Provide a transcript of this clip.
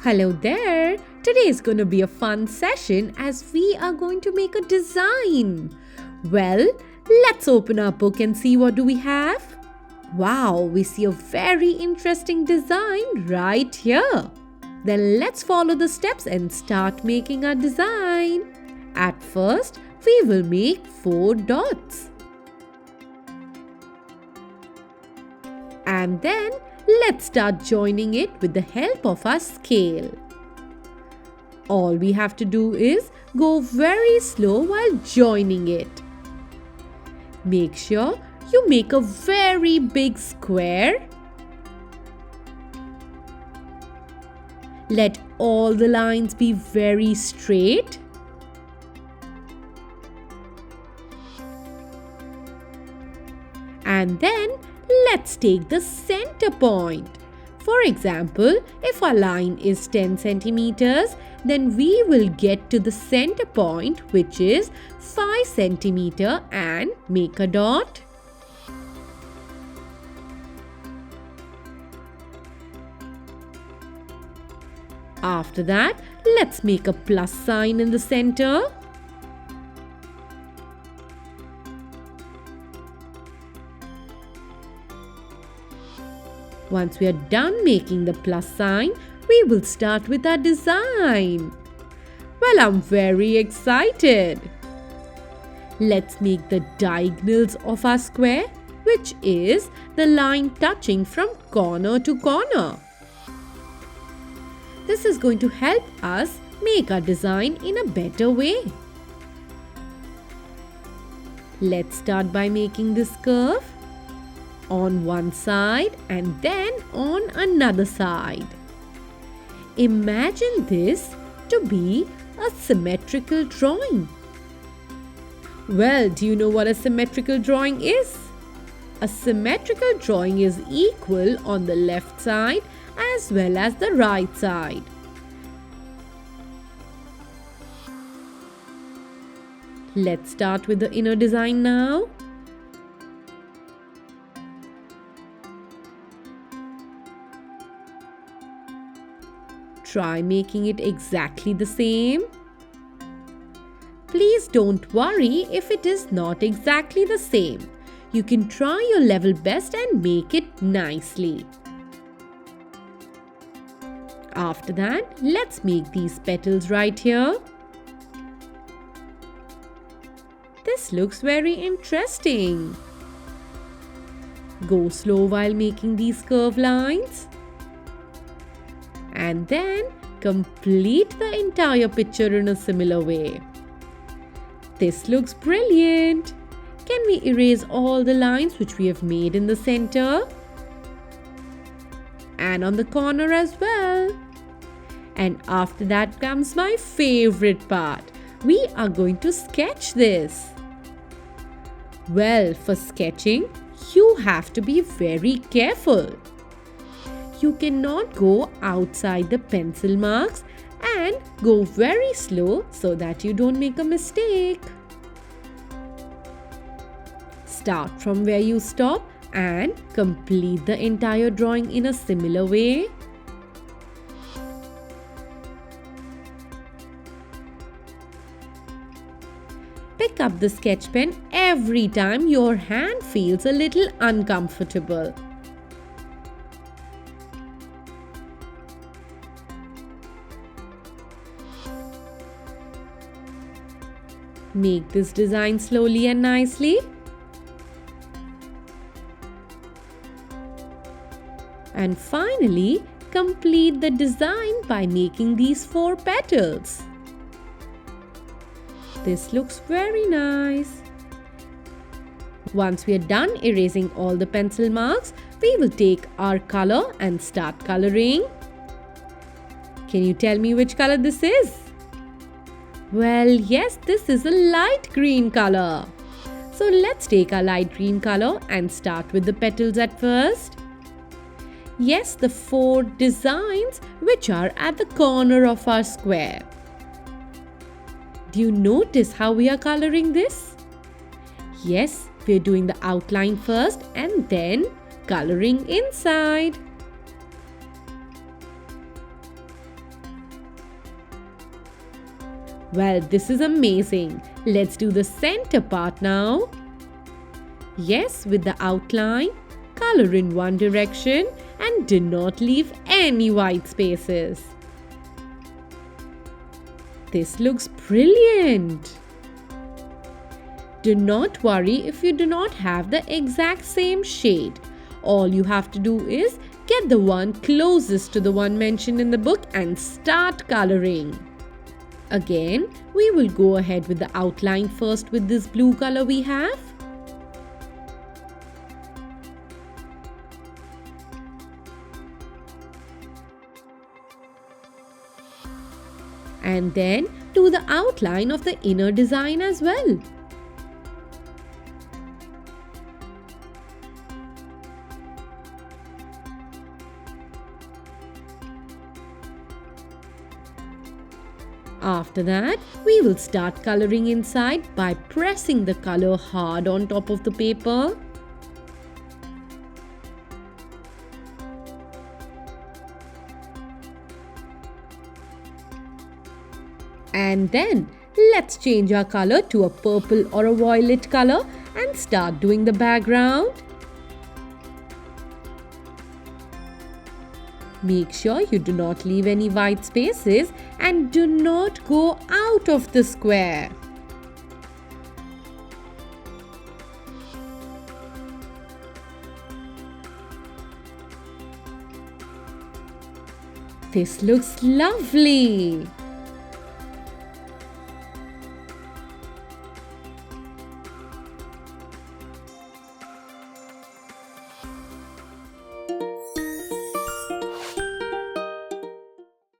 Hello there! Today is going to be a fun session as we are going to make a design. Well, let's open our book and see what do we have. Wow, we see a very interesting design right here. Then let's follow the steps and start making our design. At first, we will make 4 dots. And then let's start joining it with the help of our scale. All we have to do is go very slow while joining it. Make sure you make a very big square. Let all the lines be very straight. And then let's take the center point. For example, if our line is 10 centimeters, then we will get to the center point, which is 5 centimeter, and make a dot. After that, let's make a plus sign in the center. Once we are done making the plus sign, we will start with our design. Well, I'm very excited. Let's make the diagonals of our square, which is the line touching from corner to corner. This is going to help us make our design in a better way. Let's start by making this curve on one side and then on another side. Imagine this to be a symmetrical drawing. Well, do you know what a symmetrical drawing is? A symmetrical drawing is equal on the left side as well as the right side. Let's start with the inner design now. Try making it exactly the same. Please don't worry if it is not exactly the same. You can try your level best and make it nicely. After that, let's make these petals right here. This looks very interesting. Go slow while making these curved lines. And then complete the entire picture in a similar way. This looks brilliant. Can we erase all the lines which we have made in the center? And on the corner as well. And after that comes my favorite part. We are going to sketch this. Well, for sketching, you have to be very careful. You cannot go outside the pencil marks and go very slow so that you don't make a mistake. Start from where you stop and complete the entire drawing in a similar way. Pick up the sketch pen every time your hand feels a little uncomfortable. Make this design slowly and nicely. And finally, complete the design by making these 4 petals. This looks very nice. Once we are done erasing all the pencil marks, we will take our color and start coloring. Can you tell me which color this is? Well, yes, this is a light green color. So let's take our light green color and start with the petals at first. Yes, the 4 designs which are at the corner of our square. Do you notice how we are coloring this? Yes, we are doing the outline first and then coloring inside. Well, this is amazing. Let's do the center part now. Yes, with the outline, color in one direction and do not leave any white spaces. This looks brilliant. Do not worry if you do not have the exact same shade. All you have to do is get the one closest to the one mentioned in the book and start coloring. Again, we will go ahead with the outline first with this blue color we have. And then do the outline of the inner design as well. After that, we will start coloring inside by pressing the color hard on top of the paper. And then, let's change our color to a purple or a violet color and start doing the background. Make sure you do not leave any white spaces and do not go out of the square. This looks lovely.